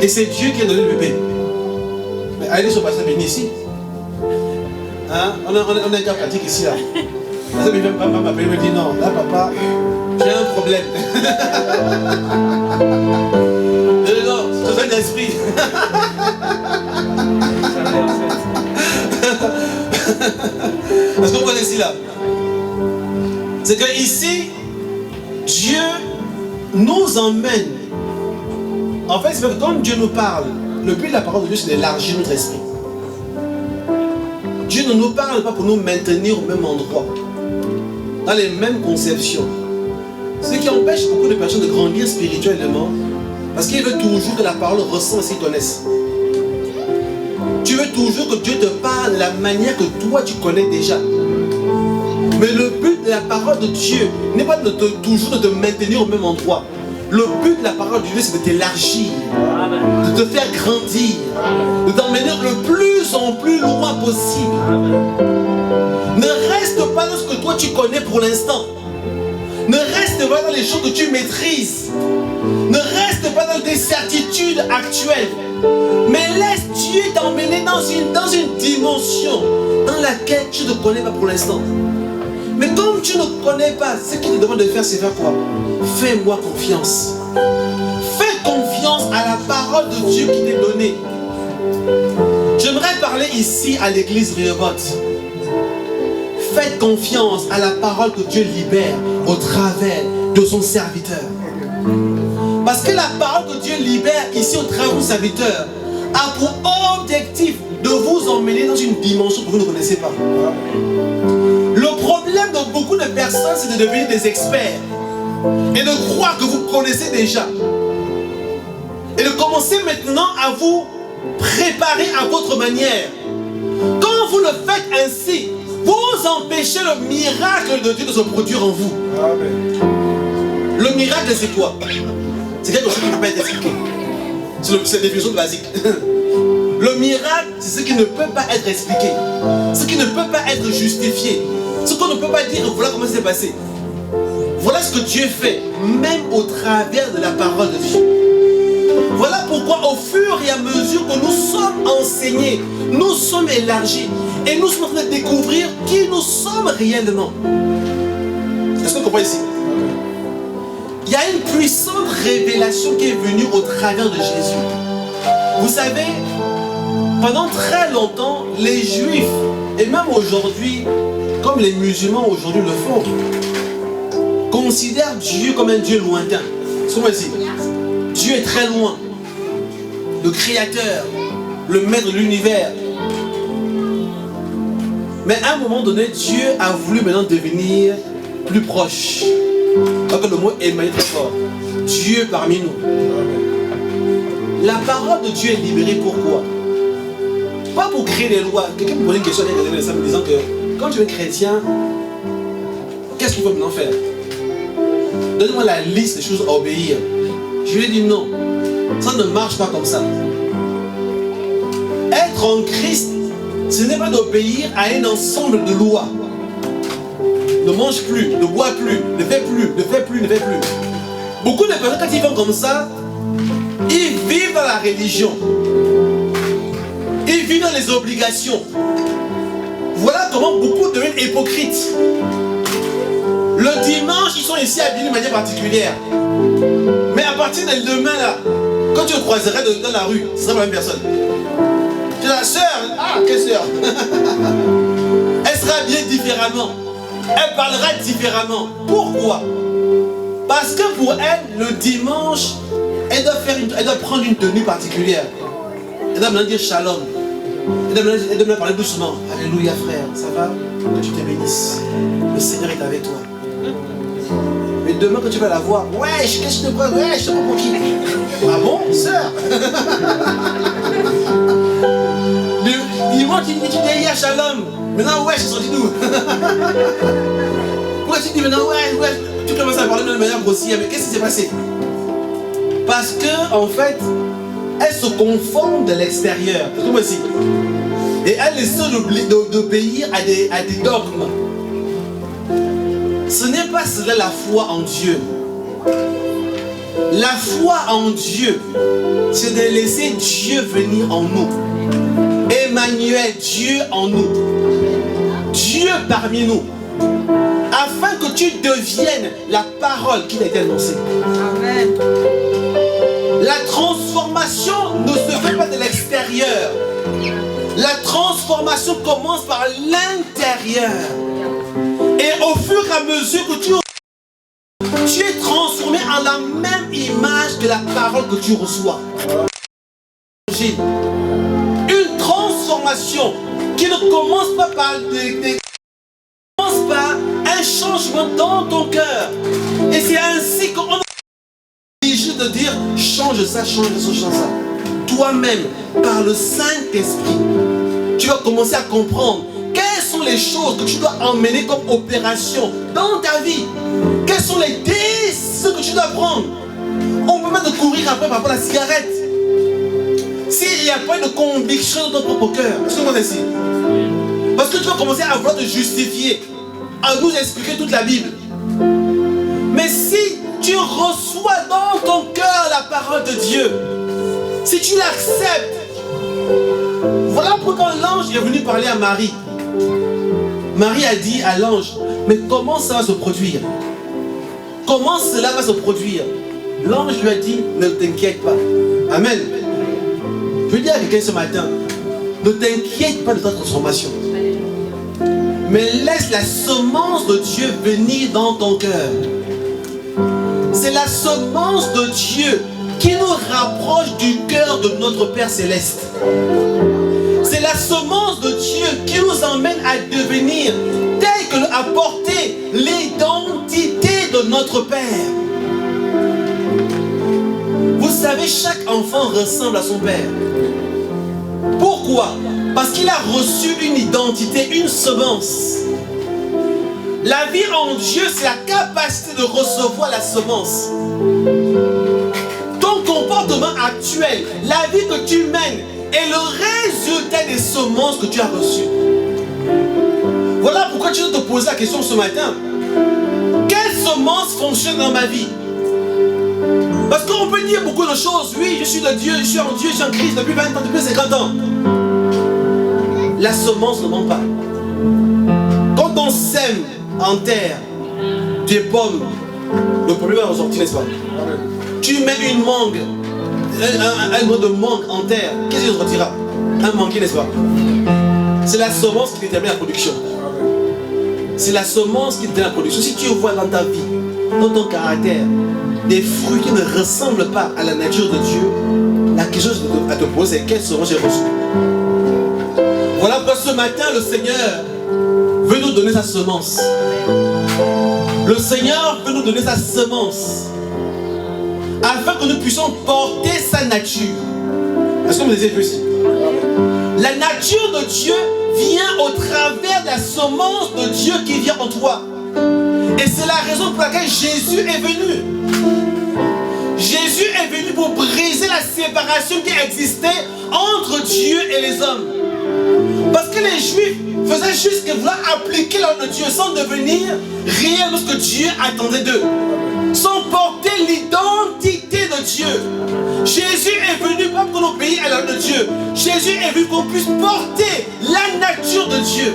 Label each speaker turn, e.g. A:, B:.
A: Et c'est Dieu qui a donné le bébé. Mais allez sur le pasteur béni ici. Hein? On a un cas pratique ici là. Le pasteur béni va m'appeler et me dit non, là papa, j'ai un problème. Non, c'est un esprit. Est-ce qu'on voit ici là? C'est que ici, Dieu nous emmène. En fait, c'est que quand Dieu nous parle, le but de la parole de Dieu, c'est d'élargir notre esprit. Dieu ne nous parle pas pour nous maintenir au même endroit, dans les mêmes conceptions. Ce qui empêche beaucoup de personnes de grandir spirituellement, parce qu'ils veulent toujours que la parole ressemble à ce qu'ils connaissent. Tu veux toujours que Dieu te parle de la manière que toi tu connais déjà. Mais le but de la parole de Dieu n'est pas toujours de te maintenir au même endroit. Le but de la parole de Dieu, c'est de t'élargir, de te faire grandir, de t'emmener le plus en plus loin possible. Ne reste pas dans ce que toi tu connais pour l'instant. Ne reste pas dans les choses que tu maîtrises. Ne reste pas dans tes certitudes actuelles. Mais laisse Dieu t'emmener dans une dimension dans laquelle tu ne connais pas pour l'instant. Mais comme tu ne connais pas, ce qu'il te demande de faire, c'est faire quoi? Fais-moi confiance. Fais confiance à la parole de Dieu qui t'est donnée. J'aimerais parler ici à l'église Rehoboth. Faites confiance à la parole que Dieu libère au travers de son serviteur. Parce que la parole que Dieu libère ici au travers de son serviteur a pour objectif de vous emmener dans une dimension que vous ne connaissez pas. Le problème de beaucoup de personnes, c'est de devenir des experts et de croire que vous connaissez déjà. Et de commencer maintenant à vous préparer à votre manière. Quand vous le faites ainsi, vous empêchez le miracle de Dieu de se produire en vous. Amen. Le miracle, c'est quoi? C'est quelque chose qui ne peut pas être expliqué. C'est la définition basique. Le miracle, c'est ce qui ne peut pas être expliqué. Ce qui ne peut pas être justifié. Ce qu'on ne peut pas dire, voilà comment c'est passé. Voilà ce que Dieu fait, même au travers de la parole de Dieu. Voilà pourquoi au fur et à mesure que nous sommes enseignés, nous sommes élargis et nous sommes en train de découvrir qui nous sommes réellement. Est-ce que vous comprenez ici? Il y a une puissante révélation qui est venue au travers de Jésus. Vous savez, pendant très longtemps, les Juifs, et même aujourd'hui, comme les musulmans aujourd'hui le font, considèrent Dieu comme un Dieu lointain. C'est comme ici. Dieu est très loin. Le Créateur, le Maître de l'univers. Mais à un moment donné, Dieu a voulu maintenant devenir plus proche. Donc le mot émaillé très fort. Dieu parmi nous. La parole de Dieu est libérée pourquoi? Pas pour créer des lois. Quelqu'un me posait une question en me disant que quand tu es chrétien, qu'est-ce qu'il faut maintenant faire? Donne-moi la liste des choses à obéir. Je lui ai dit non. Ça ne marche pas comme ça. Être en Christ, ce n'est pas d'obéir à un ensemble de lois. Ne mange plus, ne bois plus, ne fais plus, ne fais plus, ne fais plus. Beaucoup de personnes, quand ils font comme ça, ils vivent dans la religion. Ils vivent dans les obligations. Voilà comment beaucoup deviennent hypocrites. Le dimanche, ils sont ici habillés de manière particulière. Mais à partir de demain, là, quand tu le croiserais dans la rue, ce sera la même personne. Tu es la sœur. Ah, quelle sœur? Elle sera habillée différemment. Elle parlera différemment. Pourquoi? Parce que pour elle, le dimanche, elle doit prendre une tenue particulière. Elle doit maintenant dire shalom. Elle doit maintenant parler doucement. Alléluia frère, ça va? Que tu te bénisses. Le Seigneur est avec toi. Mais demain quand tu vas la voir, wesh, qu'est-ce que je te prends? Wesh, je te prends pour qui? Ah bon, sœur? Dis-moi, tu dis hier shalom. Maintenant, wesh, c'est sorti d'où? Pourquoi tu dis maintenant, wesh, tu commences à parler de manière grossière, mais qu'est-ce qui s'est passé? Parce que, en fait, elle se conforme de l'extérieur. Comme aussi. Et elle essaie d'obéir à des dogmes. Ce n'est pas cela la foi en Dieu. La foi en Dieu, c'est de laisser Dieu venir en nous. Emmanuel, Dieu en nous. Dieu parmi nous. Afin que tu deviennes la parole qui a été annoncée.
B: Amen.
A: La transformation ne se fait pas de l'extérieur. La transformation commence par l'intérieur. Et au fur et à mesure que tu es transformé en la même image que la parole que tu reçois. Une transformation qui ne commence pas par un changement dans ton cœur. Et c'est ainsi qu'on est obligé de dire change ça, change ça, change ça. Toi-même, par le Saint-Esprit, tu vas commencer à comprendre quelles sont les choses que tu dois emmener comme opération dans ta vie. Quelles sont les décisions que tu dois prendre. On ne peut pas te courir après par rapport à la cigarette. S'il n'y a pas de conviction dans ton propre cœur, est-ce que vous ici? Parce que tu vas commencer à vouloir te justifier, à nous expliquer toute la Bible. Mais si tu reçois dans ton cœur la parole de Dieu, si tu l'acceptes, voilà pourquoi l'ange est venu parler à Marie. Marie a dit à l'ange, mais comment ça va se produire? Comment cela va se produire? L'ange lui a dit, ne t'inquiète pas. Amen. Je veux dire à quelqu'un ce matin, ne t'inquiète pas de ta transformation. Mais laisse la semence de Dieu venir dans ton cœur. C'est la semence de Dieu qui nous rapproche du cœur de notre Père Céleste. C'est la semence de Dieu qui nous emmène à devenir tel que l'a porté l'identité de notre Père. Vous savez, chaque enfant ressemble à son Père. Pourquoi? Parce qu'il a reçu une identité, une semence. La vie en Dieu, c'est la capacité de recevoir la semence. Ton comportement actuel, la vie que tu mènes, est le résultat des semences que tu as reçues. Voilà pourquoi tu dois te poser la question ce matin. Quelle semence fonctionne dans ma vie? Parce qu'on peut dire beaucoup de choses. Oui, je suis de Dieu, je suis en Dieu, je suis en Christ depuis 20 ans, depuis 50 ans. La semence ne ment pas. Quand on sème en terre des pommes, le premier va ressortir, n'est-ce pas? Tu mets une mangue, un grain de mangue en terre, qu'est-ce qui sortira? Un manguier, n'est-ce pas? C'est la semence qui détermine la production. C'est la semence qui détermine la production. Si tu vois dans ta vie, dans ton caractère, des fruits qui ne ressemblent pas à la nature de Dieu, la question à te poser, c'est quelle semence j'ai reçue? Voilà pourquoi ce matin, le Seigneur veut nous donner sa semence. Le Seigneur veut nous donner sa semence afin que nous puissions porter sa nature. Est-ce que vous me disiez ici? La nature de Dieu vient au travers de la semence de Dieu qui vient en toi. Et c'est la raison pour laquelle Jésus est venu. Jésus est venu pour briser la séparation qui existait entre Dieu et les hommes. Parce que les Juifs faisaient juste que vouloir appliquer la loi de Dieu sans devenir réel de ce que Dieu attendait d'eux. Sans porter l'identité de Dieu. Jésus est venu pas pour obéir à la loi de Dieu. Jésus est venu pour qu'on puisse porter la nature de Dieu.